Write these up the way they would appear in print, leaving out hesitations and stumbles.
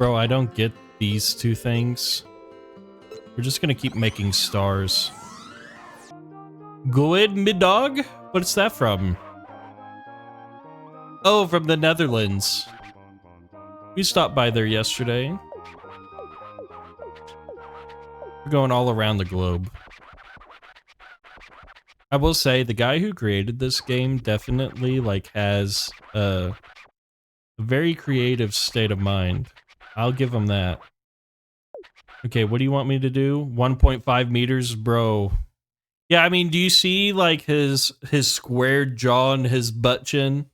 Bro, I don't get these two things. We're just gonna keep making stars. Good middag? What's that from? Oh, from the Netherlands. We stopped by there yesterday. We're going all around the globe. I will say, the guy who created this game definitely, like, has a very creative state of mind. I'll give him that. Okay, what do you want me to do? 1.5 meters? Bro. Yeah, I mean, do you see, like, his square jaw and his butt chin?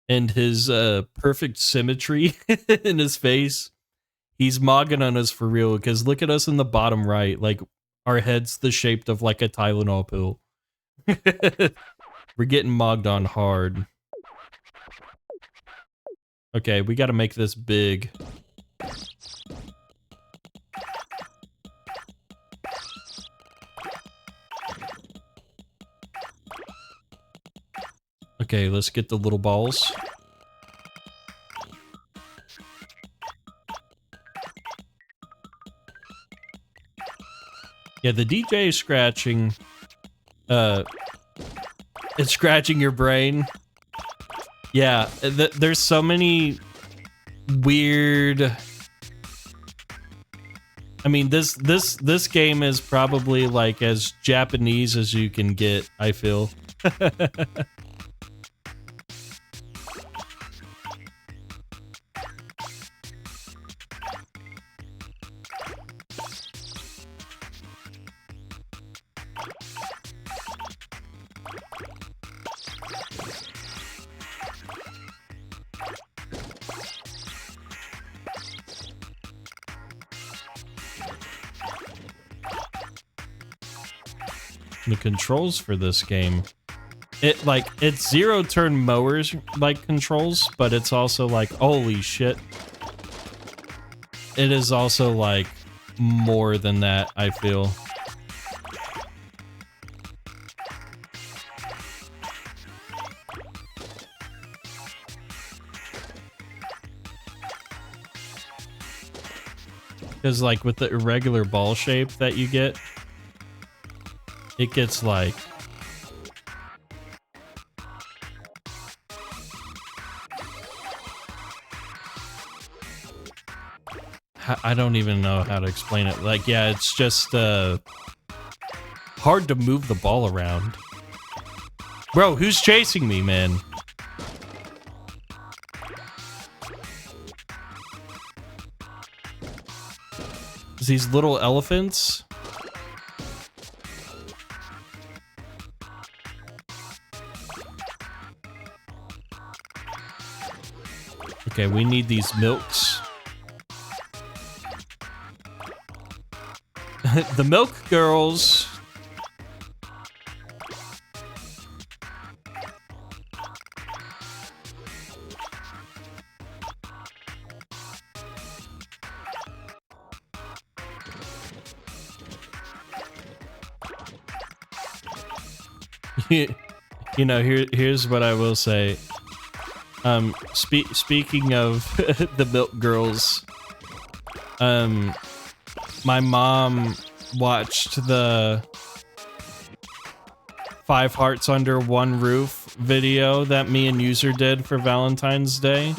And his perfect symmetry in his face? He's mogging on us for real, because look at us in the bottom right. Like, our head's the shape of, like, a Tylenol pill. We're getting mogged on hard. Okay, we gotta make this big. Okay, let's get the little balls. Yeah, the DJ is scratching. It's scratching your brain. Yeah, there's so many weird. I mean, this game is probably like as Japanese as you can get, I feel. The controls for this game, it's zero turn mowers like controls, but it's also like, holy shit, it is also like more than that, I feel. Because like with the irregular ball shape that you get, it gets like I don't even know how to explain it. Like, yeah, it's just hard to move the ball around. Bro, who's chasing me, man? These little elephants. Okay, we need these milks. The milk girls. You know, here's what I will say. Speaking of the milk girls, my mom watched the 5 Hearts Under One Roof video that me and User did for Valentine's Day.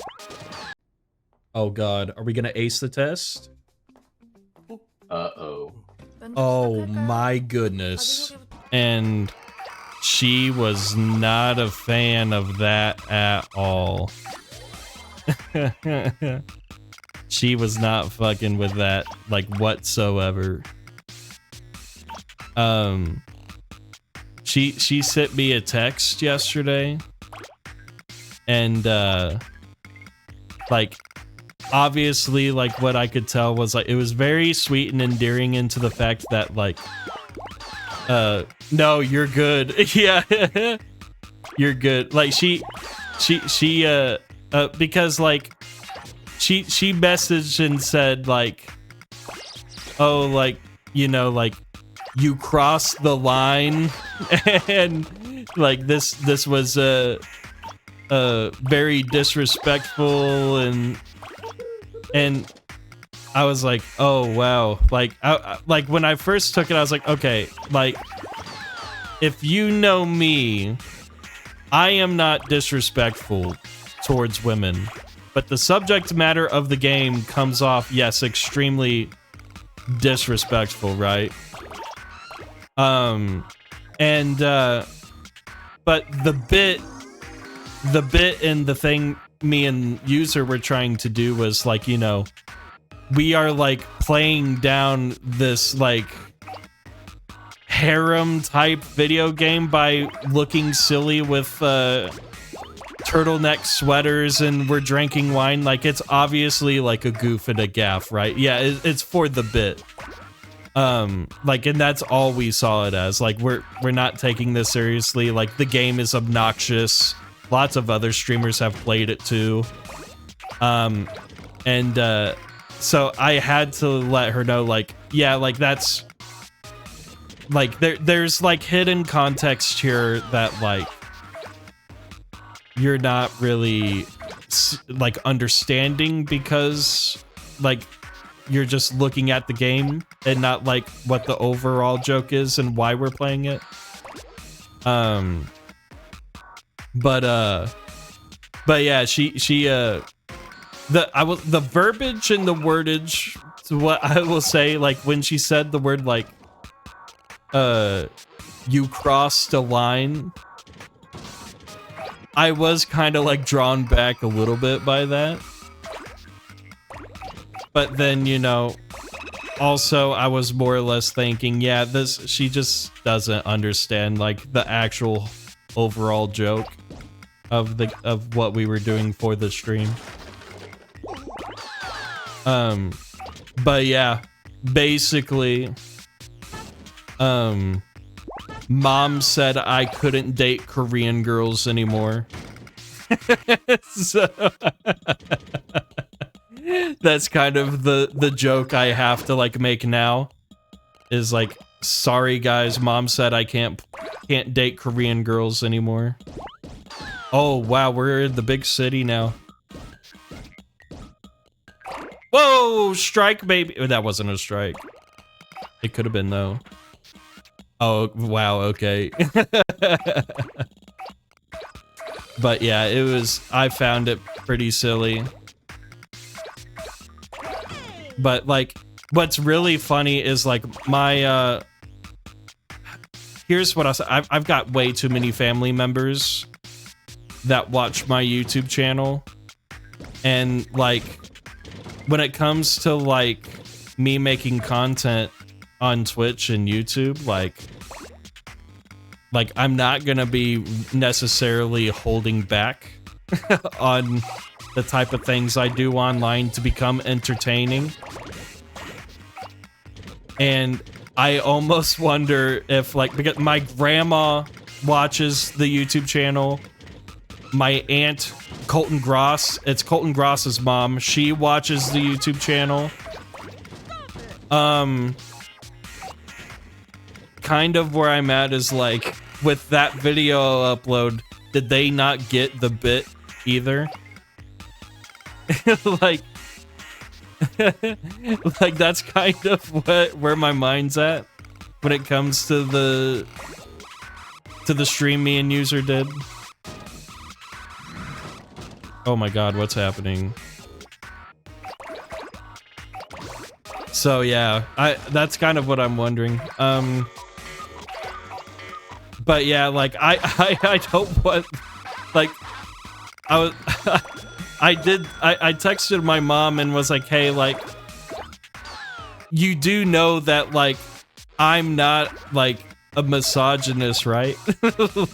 Oh god, are we gonna ace the test? Uh-oh. Oh my goodness. And she was not a fan of that at all. She was not fucking with that, like, whatsoever. She sent me a text yesterday, and like, obviously, like, what I could tell was, like, it was very sweet and endearing into the fact that, like, no, you're good. Yeah. You're good. Like, she because, like, she messaged and said, like, oh, like, you know, like, you crossed the line, and like this was very disrespectful, and And I was like, oh wow, like like when I first took it, I was like, okay, like if you know me, I am not disrespectful towards women, but the subject matter of the game comes off, yes, extremely disrespectful, right? And but the bit and the thing me and user were trying to do was like, you know, we are like playing down this like harem type video game by looking silly with turtleneck sweaters and we're drinking wine. Like it's obviously like a goof and a gaff, right? Yeah, it's for the bit. Like, and that's all we saw it as. Like we're not taking this seriously. Like the game is obnoxious. Lots of other streamers have played it too. So I had to let her know, like, yeah, like that's like there's like hidden context here that like you're not really like understanding because like you're just looking at the game and not like what the overall joke is and why we're playing it. But yeah, the verbiage and the wordage, what I will say, like when she said the word like you crossed a line, I was kind of like drawn back a little bit by that. But then, you know, also I was more or less thinking, yeah, she just doesn't understand like the actual overall joke of what we were doing for the stream. But yeah, basically, mom said I couldn't date Korean girls anymore. So that's kind of the joke I have to like make now is like, sorry guys, mom said I can't date Korean girls anymore. Oh wow, we're in the big city now. Whoa, strike baby. Oh, that wasn't a strike. It could have been though. Oh wow, okay. But yeah, I found it pretty silly. But like what's really funny is like my here's what I've got way too many family members that watch my YouTube channel, and like when it comes to like me making content on Twitch and YouTube, like I'm not gonna be necessarily holding back on the type of things I do online to become entertaining. And I almost wonder if like, because my grandma watches the YouTube channel, my aunt Colton Gross, it's Colton Gross's mom, she watches the YouTube channel. Kind of where I'm at is like, with that video upload, did they not get the bit either? like that's kind of where my mind's at when it comes to the stream me and user did. Oh my god, what's happening? So yeah, that's kind of what I'm wondering. But yeah, like I don't want, like I was I texted my mom and was like, hey, like you do know that like I'm not like a misogynist, right?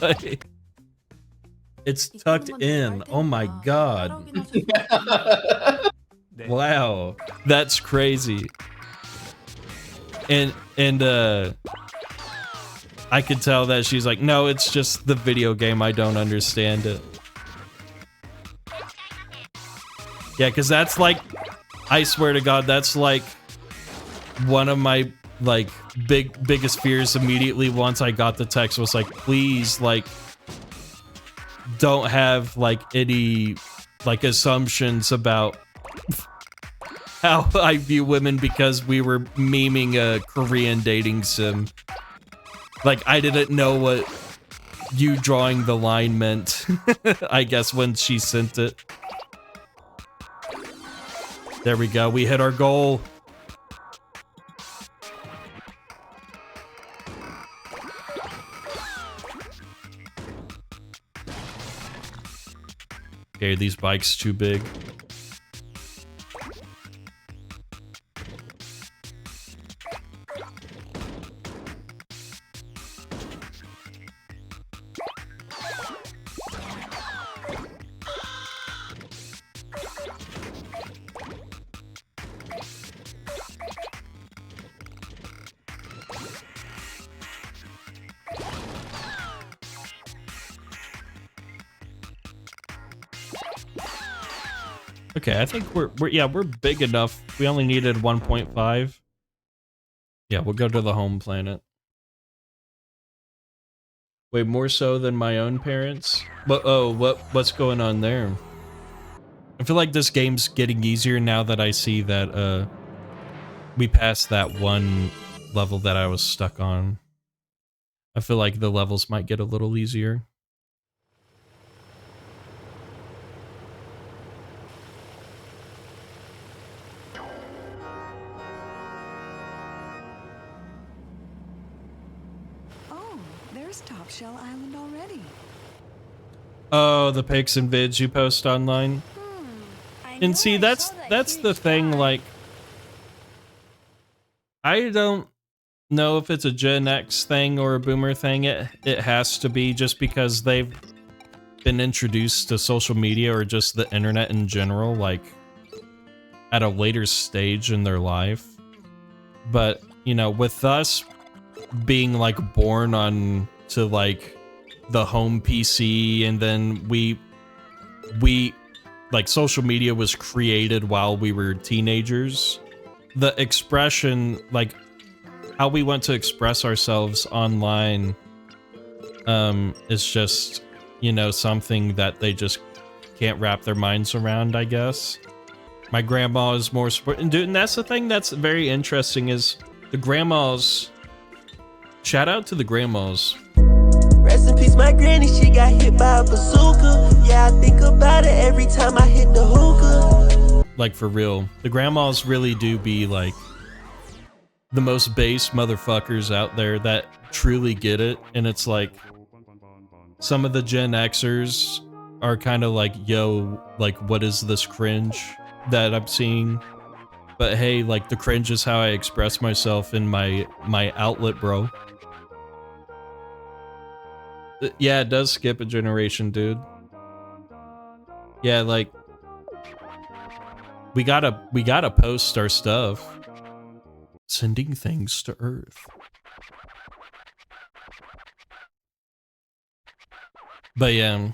Like, it's tucked in. Oh my god. Wow, that's crazy. And I could tell that she's like, no, it's just the video game, I don't understand it. Yeah, because that's like, I swear to God, that's like one of my like biggest fears immediately once I got the text was like, please, like, don't have like any like assumptions about how I view women because we were memeing a Korean dating sim. Like, I didn't know what you drawing the line meant, I guess, when she sent it. There we go, we hit our goal. Okay, these bikes too big. Okay, I think we're big enough. We only needed 1.5. Yeah, we'll go to the home planet. Wait, more so than my own parents? But what's going on there? I feel like this game's getting easier now that I see that we passed that one level that I was stuck on. I feel like the levels might get a little easier. Top Shell Island already. Oh, the pics and vids you post online. And see, that's the thing, like, I don't know if it's a Gen X thing or a Boomer thing. It has to be, just because they've been introduced to social media or just the internet in general, like, at a later stage in their life. But, you know, with us being, like, born on to, like, the home PC, and then we like, social media was created while we were teenagers. The expression, like, how we want to express ourselves online, is just, you know, something that they just can't wrap their minds around, I guess. My grandma is more and that's the thing that's very interesting, is the grandmas. Shout out to the grandmas. Rest in peace, my granny, she got hit by a bazooka. Yeah, I think about it every time I hit the hookah. Like, for real. The grandmas really do be, like, the most base motherfuckers out there that truly get it. And it's like, some of the Gen Xers are kind of like, yo, like, what is this cringe that I'm seeing? But hey, like, the cringe is how I express myself in my outlet, bro. Yeah, it does skip a generation, dude. Yeah, like, we gotta post our stuff. Sending things to Earth. But yeah.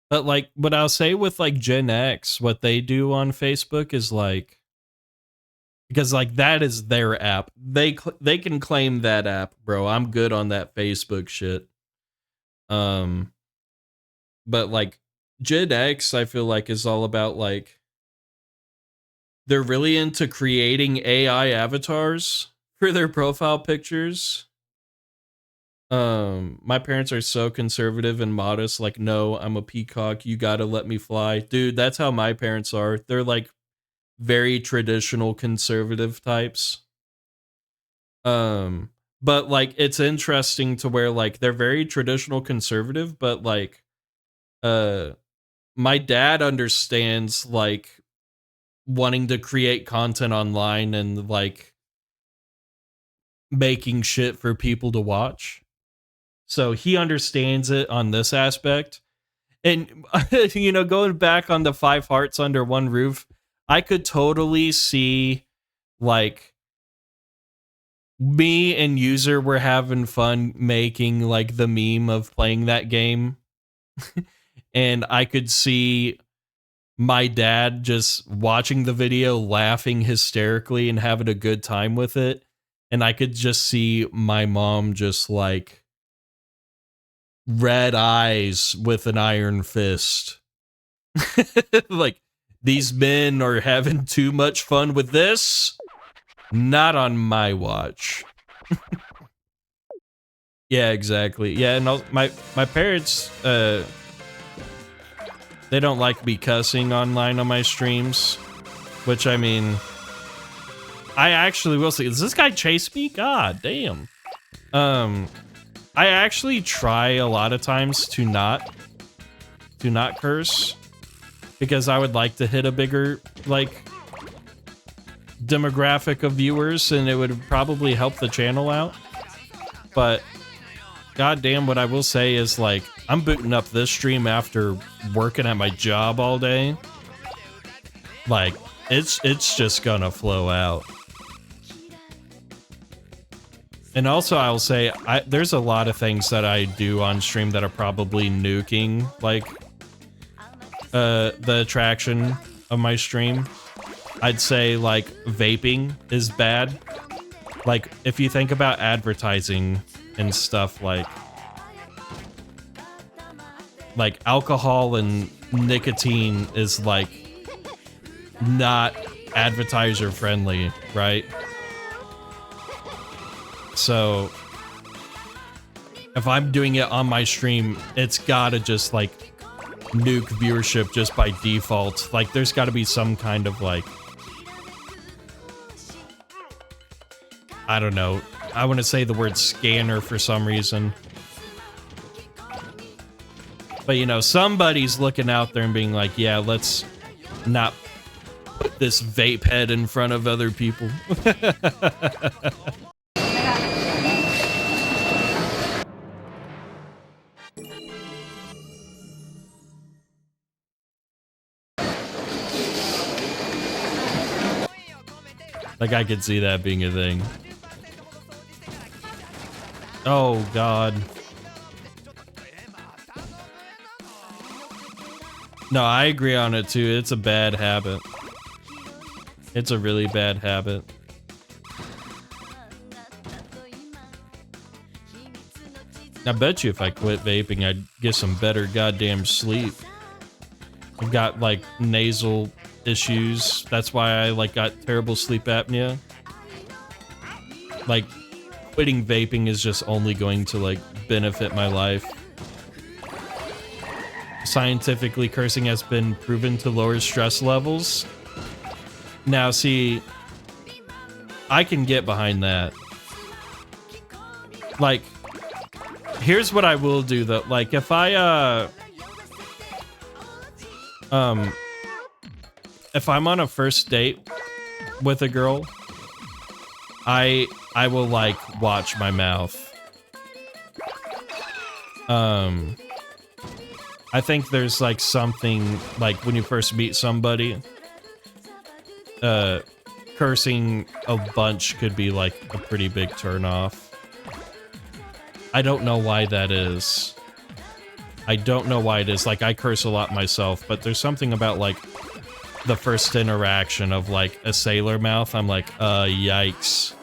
But, like, what I'll say with, like, Gen X, what they do on Facebook is, like, because, like, that is their app. They can claim that app, bro. I'm good on that Facebook shit. But, like, Gen X, I feel like, is all about, like, they're really into creating AI avatars for their profile pictures. My parents are so conservative and modest, like, no, I'm a peacock, you gotta let me fly. Dude, that's how my parents are. They're, like, very traditional conservative types. But, like, it's interesting to where, like, they're very traditional conservative, but, like, my dad understands, like, wanting to create content online and, like, making shit for people to watch. So he understands it on this aspect. And, you know, going back on the 5 hearts under one roof, I could totally see, like, me and User were having fun making, like, the meme of playing that game. And I could see my dad just watching the video, laughing hysterically and having a good time with it. And I could just see my mom just, like, red eyes with an iron fist. Like, these men are having too much fun with this. Not on my watch. Yeah, exactly. Yeah, and my parents, they don't like me cussing online on my streams, which, I mean, I actually will say, does this guy chase me? God damn. I actually try a lot of times to not curse, because I would like to hit a bigger, like, demographic of viewers, and it would probably help the channel out. But goddamn, what I will say is, like, I'm booting up this stream after working at my job all day. Like, it's just gonna flow out. And also, I'll say, there's a lot of things that I do on stream that are probably nuking, like, the attraction of my stream. I'd say, like, vaping is bad. Like, if you think about advertising and stuff, like alcohol and nicotine is, like, not advertiser friendly, right? So if I'm doing it on my stream, it's gotta just, like, nuke viewership just by default. Like, there's gotta be some kind of, like, I don't know, I want to say the word scanner for some reason. But, you know, somebody's looking out there and being like, yeah, let's not put this vape head in front of other people. Like, I could see that being a thing. Oh, God. No, I agree on it, too. It's a bad habit. It's a really bad habit. I bet you if I quit vaping, I'd get some better goddamn sleep. I've got, like, nasal issues. That's why I, like, got terrible sleep apnea. Like, quitting vaping is just only going to, like, benefit my life. Scientifically, cursing has been proven to lower stress levels. Now, see, I can get behind that. Like, here's what I will do, though. Like, if if I'm on a first date with a girl, I will, like, watch my mouth. I think there's, like, something, like, when you first meet somebody, cursing a bunch could be, like, a pretty big turnoff. I don't know why that is. I don't know why it is. Like, I curse a lot myself, but there's something about, like, the first interaction of, like, a sailor mouth. I'm like, yikes.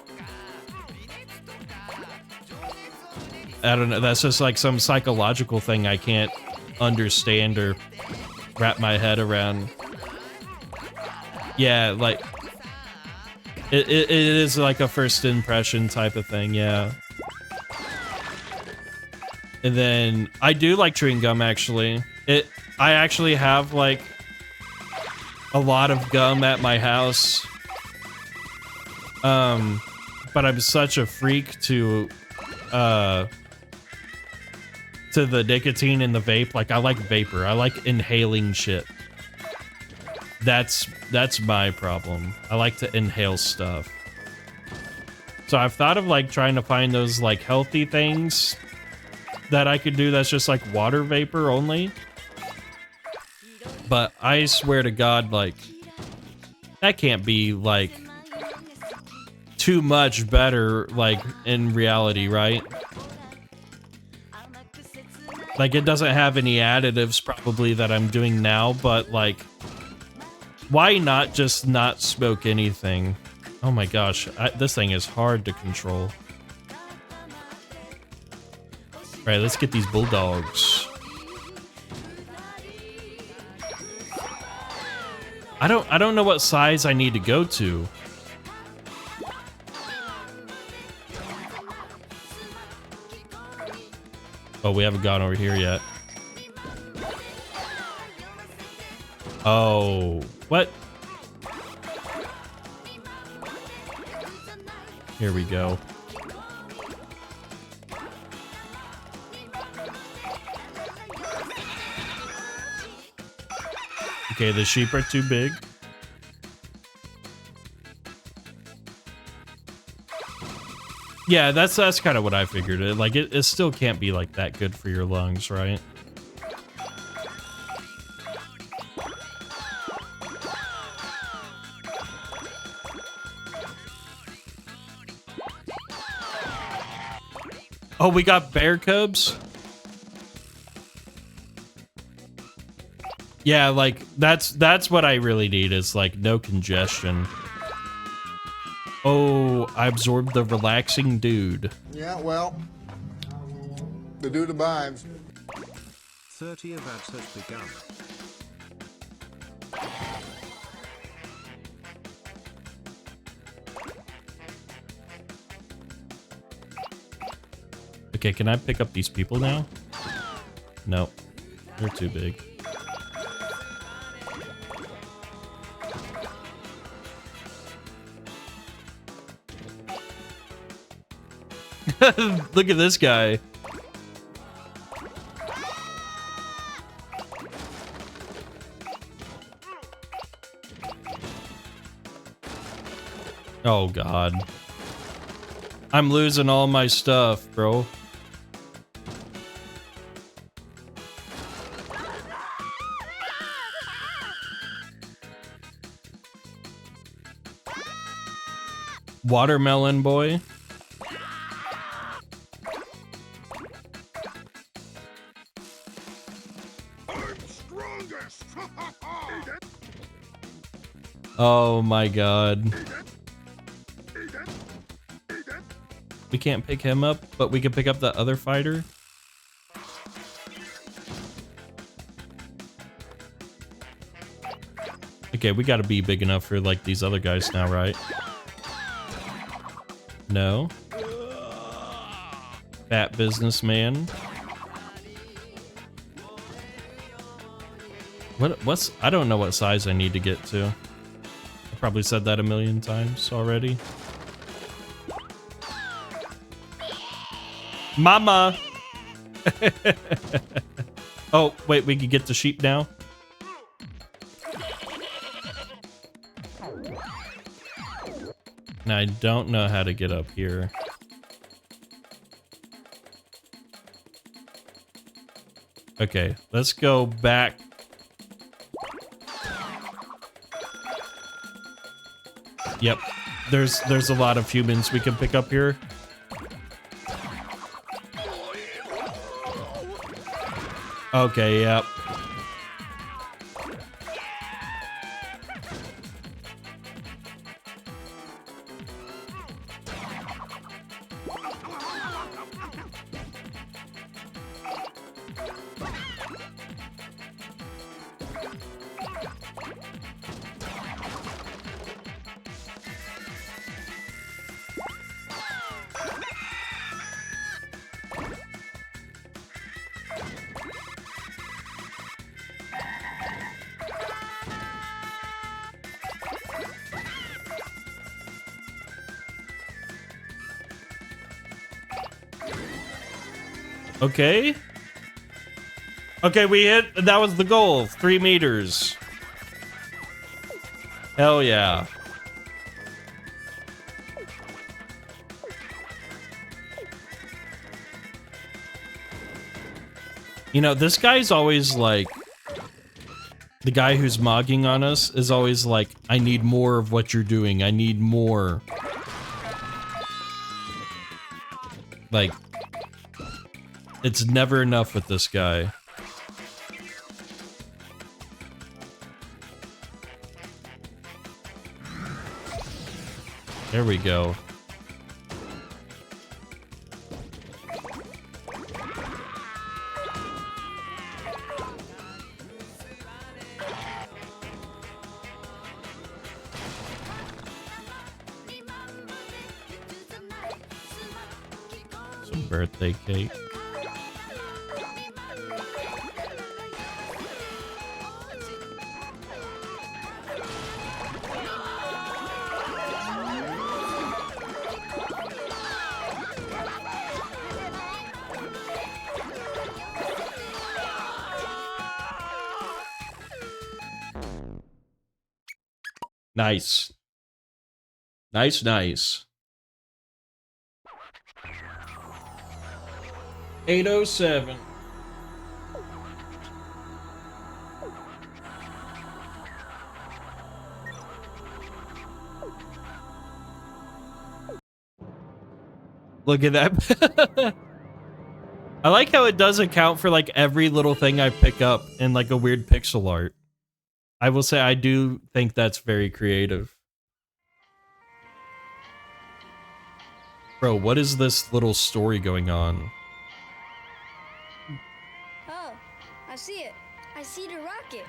I don't know. That's just, like, some psychological thing I can't understand or wrap my head around. Yeah, like, it is, like, a first impression type of thing, yeah. And then, I do like chewing gum, actually. I actually have, like, a lot of gum at my house. But I'm such a freak to the nicotine in the vape. Like, I like vapor. I like inhaling shit. That's my problem. I like to inhale stuff. So I've thought of, like, trying to find those, like, healthy things that I could do that's just, like, water vapor only. But I swear to God, like, that can't be, like, too much better, like, in reality, right? Like, it doesn't have any additives, probably, that I'm doing now, but, like, why not just not smoke anything? Oh my gosh, this thing is hard to control. Alright, let's get these bulldogs. I don't know what size I need to go to. Oh, we haven't gone over here yet. Oh, what? Here we go. Okay, the sheep are too big. Yeah, that's kind of what I figured. It still can't be like that good for your lungs, right? Oh, we got bear cubs? Yeah, like that's what I really need is like no congestion. Oh, I absorbed the relaxing dude. Yeah, well, the dude abides. 30 of ads has begun. Okay, can I pick up these people now? No, they're too big. Look at this guy. Oh God. I'm losing all my stuff, bro. Watermelon boy. Oh my God. We can't pick him up, but we can pick up the other fighter. Okay, we gotta be big enough for like these other guys now, right? No. Fat businessman. What's I don't know what size I need to get to. I probably said that a million times already. Mama. Oh, wait, we can get the sheep now. Now I don't know how to get up here. Okay, let's go back. Yep, there's a lot of humans we can pick up here. Okay, yep. Okay. Okay, we hit. That was the goal. 3 meters. Hell yeah. You know, this guy's always like... The guy who's mogging on us is always like, I need more of what you're doing. I need more. Like... It's never enough with this guy. There we go. birthday cake. Nice. Nice, nice. 807. Look at that. I like how it does account for like every little thing I pick up in like a weird pixel art. I will say I do think that's very creative. Bro, what is this little story going on? Oh, I see it. I see the rocket.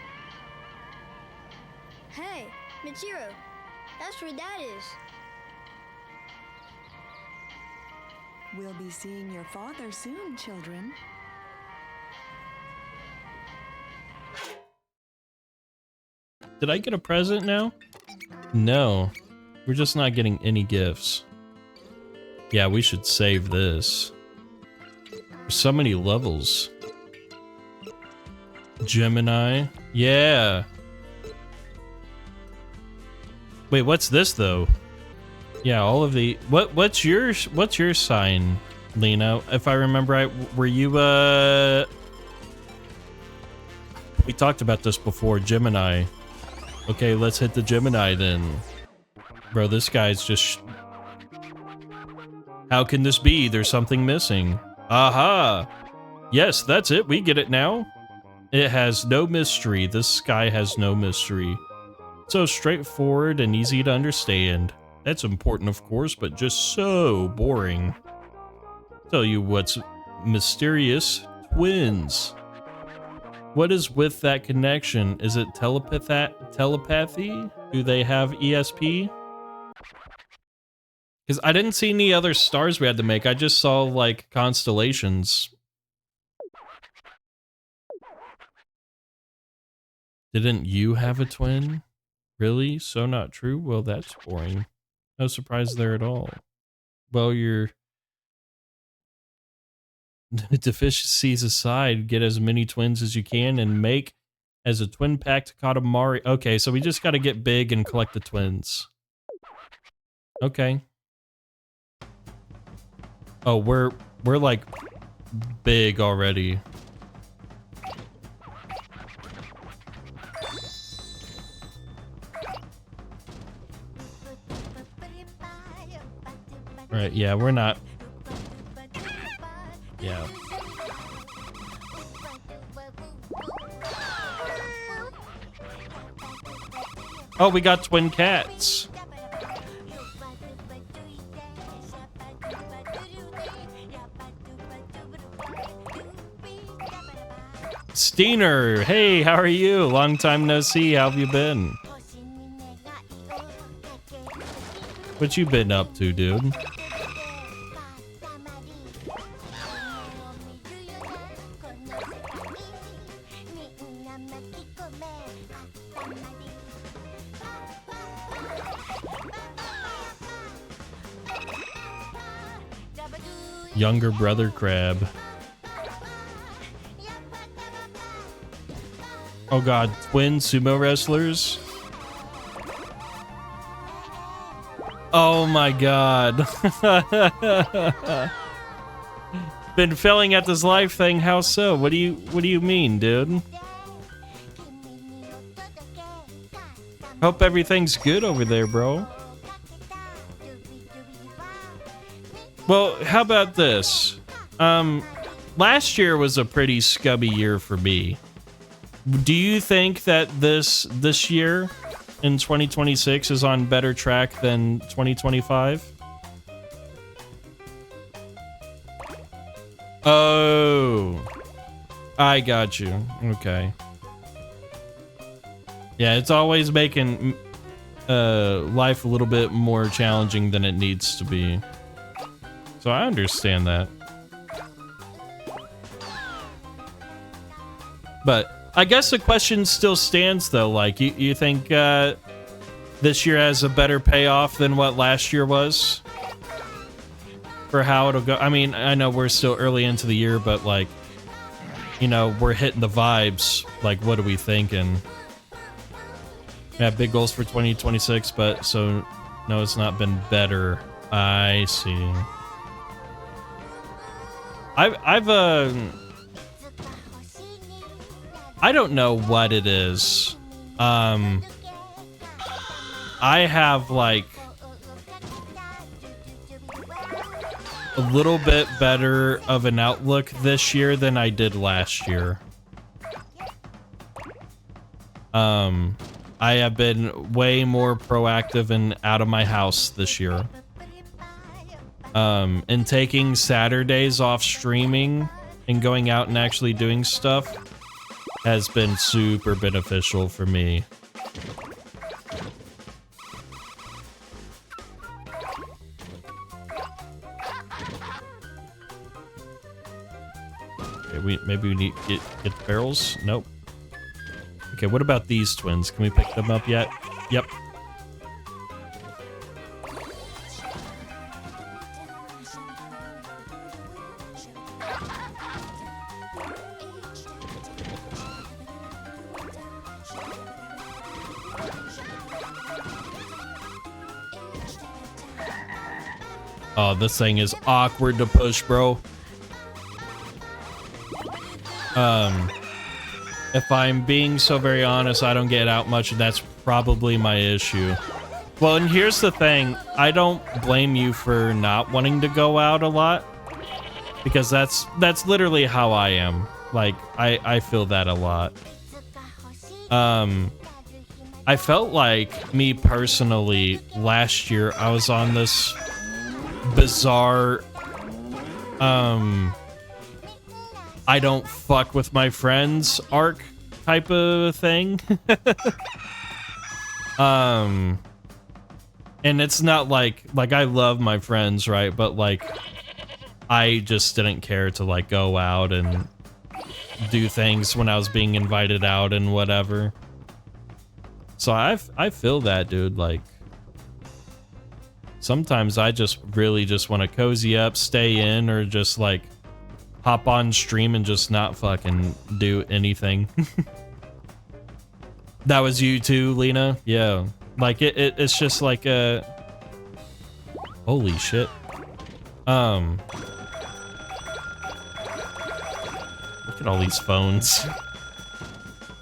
Hey, Michiro, that's where Dad is. We'll be seeing your father soon, children. Did I get a present now? No. We're just not getting any gifts. Yeah, we should save this. There's so many levels. Gemini. Yeah. Wait, what's this though? Yeah, all of the what's your sign, Lena? If I remember right, were you we talked about this before, Gemini. Okay, let's hit the Gemini then. Bro, this guy's just... How can this be? There's something missing. Aha! Yes, that's it. We get it now. It has no mystery. This sky has no mystery. So straightforward and easy to understand. That's important, of course, but just so boring. Tell you what's mysterious. Twins. What is with that connection? Is it telepathy? Do they have ESP? Because I didn't see any other stars we had to make. I just saw, like, constellations. Didn't you have a twin? Really? So not true? Well, that's boring. No surprise there at all. Well, your deficiencies aside, get as many twins as you can and make as a twin pack to Katamari. Okay, so we just got to get big and collect the twins. Okay. Oh, we're like big already. All right, yeah, we're not. Yeah. Oh, we got twin cats. Steiner, hey, how are you? Long time no see. How have you been? What you been up to, dude? Younger brother crab. Oh god, twin sumo wrestlers? Oh my god. Been failing at this life thing, how so? What do you mean, dude? Hope everything's good over there, bro. Well, how about this? Last year was a pretty scubby year for me. Do you think that this year in 2026 is on better track than 2025? Oh, I got you. Okay. Yeah, it's always making life a little bit more challenging than it needs to be. So I understand that. But I guess the question still stands, though. Like, you think this year has a better payoff than what last year was? For how it'll go? I mean, I know we're still early into the year, but, like, you know, we're hitting the vibes. Like, what are we thinking? Yeah, big goals for 2026, but so, no, it's not been better. I see. I don't know what it is. I have like a little bit better of an outlook this year than I did last year. I have been way more proactive and out of my house this year. And taking Saturdays off streaming and going out and actually doing stuff has been super beneficial for me. Okay, maybe we need to get the barrels. Nope. Okay, what about these twins? Can we pick them up yet? Yep. Oh, this thing is awkward to push, bro. If I'm being so very honest, I don't get out much, and that's probably my issue. Well, and here's the thing. I don't blame you for not wanting to go out a lot, because that's literally how I am. Like, I feel that a lot. I felt like, me personally, last year, I was on this bizarre, I don't fuck with my friends arc type of thing. And it's not like I love my friends, right? But like, I just didn't care to like go out and do things when I was being invited out and whatever. So I feel that, dude. Like, sometimes I just really just want to cozy up, stay in, or just like hop on stream and just not fucking do anything. That was you too, Lena? Yeah. Like, it's just like a... Holy shit. Look at all these phones.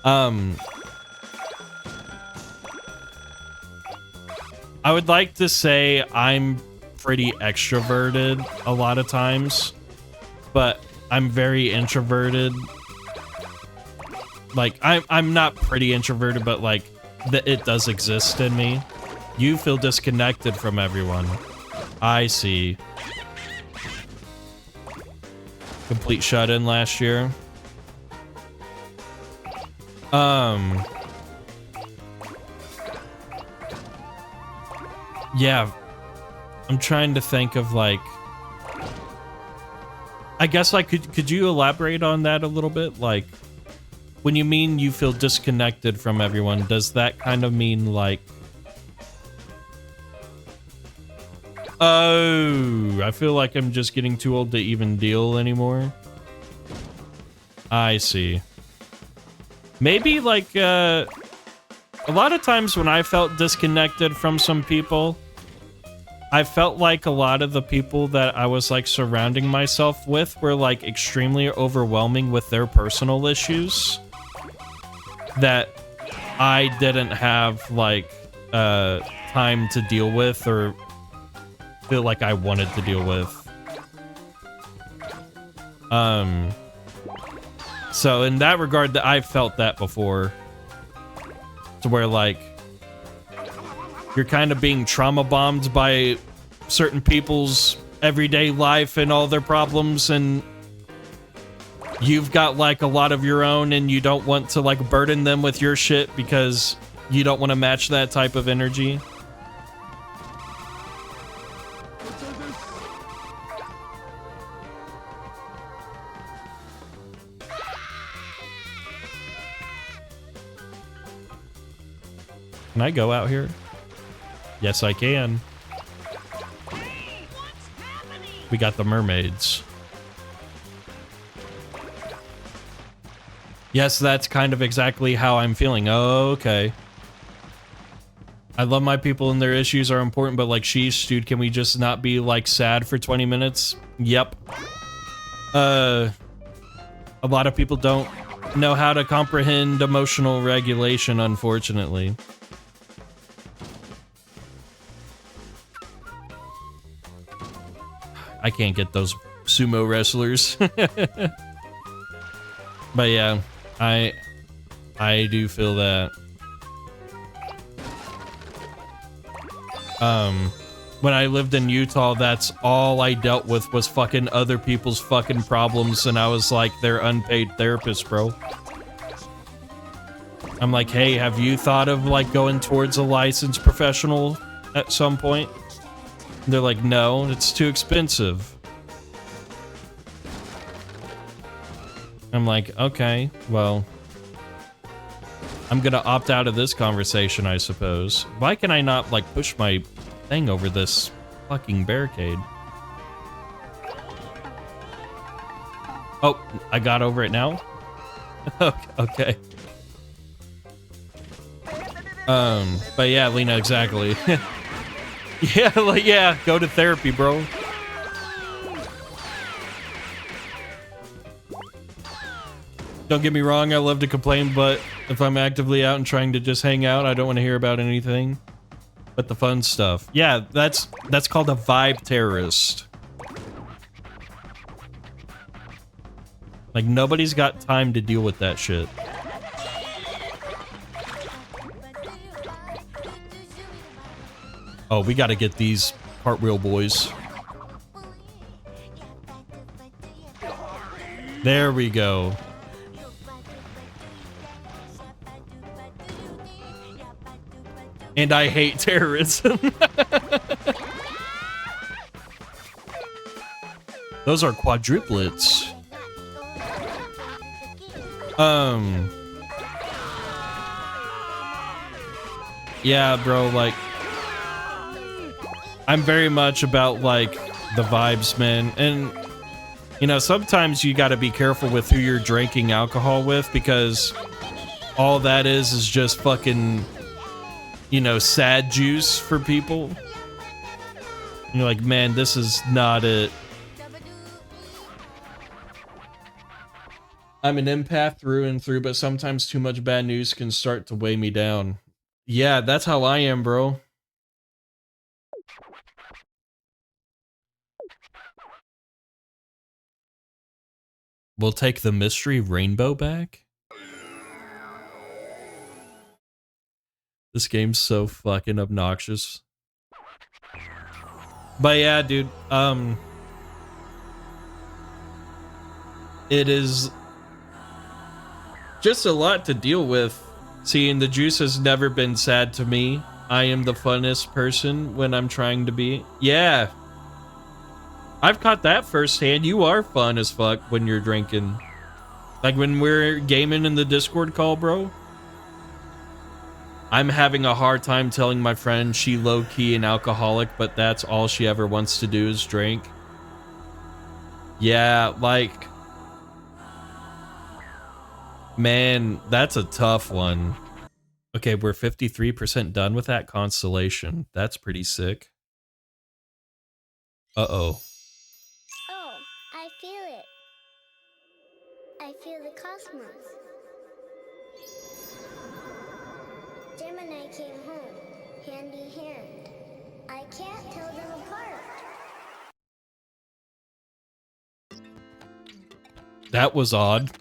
I would like to say I'm pretty extroverted a lot of times, but I'm very introverted. Like, I'm not pretty introverted, but like, it does exist in me. You feel disconnected from everyone. I see. Complete shut-in last year. Yeah. I'm trying to think of like... I guess, like, could you elaborate on that a little bit? Like, when you mean you feel disconnected from everyone, does that kind of mean, like... Oh, I feel like I'm just getting too old to even deal anymore. I see. Maybe, like, a lot of times when I felt disconnected from some people, I felt like a lot of the people that I was like surrounding myself with were like extremely overwhelming with their personal issues that I didn't have like time to deal with or feel like I wanted to deal with. So in that regard, I felt that before, to where like you're kind of being trauma bombed by certain people's everyday life and all their problems, and you've got like a lot of your own, and you don't want to like burden them with your shit because you don't want to match that type of energy. Can I go out here? Yes, I can. We got the mermaids. Yes, that's kind of exactly how I'm feeling. Oh, okay. I love my people and their issues are important, but like, sheesh, dude, can we just not be like sad for 20 minutes? Yep. A lot of people don't know how to comprehend emotional regulation, unfortunately. I can't get those sumo wrestlers. But yeah, I do feel that. When I lived in Utah, that's all I dealt with was fucking other people's fucking problems, and I was like their unpaid therapist, bro. I'm like, hey, have you thought of like going towards a licensed professional at some point? And they're like, no, it's too expensive. I'm like, okay, well, I'm gonna opt out of this conversation, I suppose. Why can I not, like, push my thing over this fucking barricade? Oh, I got over it now? Okay. But yeah, Lena, exactly. Yeah, like, yeah, go to therapy, bro. Don't get me wrong, I love to complain, but if I'm actively out and trying to just hang out, I don't want to hear about anything but the fun stuff. Yeah, that's called a vibe terrorist. Like, nobody's got time to deal with that shit. Oh, we gotta get these cartwheel boys. There we go. And I hate terrorism. Those are quadruplets. Yeah, bro, like, I'm very much about, like, the vibes, man. And, you know, sometimes you gotta be careful with who you're drinking alcohol with, because all that is just fucking, you know, sad juice for people. And you're like, man, this is not it. I'm an empath through and through, but sometimes too much bad news can start to weigh me down. Yeah, that's how I am, bro. We'll take the mystery rainbow back. This game's so fucking obnoxious. But yeah, dude, it is just a lot to deal with. Seeing the juice has never been sad to me. I am the funnest person when I'm trying to be. Yeah. I've caught that firsthand. You are fun as fuck when you're drinking. Like when we're gaming in the Discord call, bro. I'm having a hard time telling my friend she low-key an alcoholic, but that's all she ever wants to do is drink. Yeah, like, man, that's a tough one. Okay, we're 53% done with that constellation. That's pretty sick. Uh-oh. Oh, I feel it. I feel the cosmos. Gemini came home, hand in hand. I can't tell them apart. That was odd.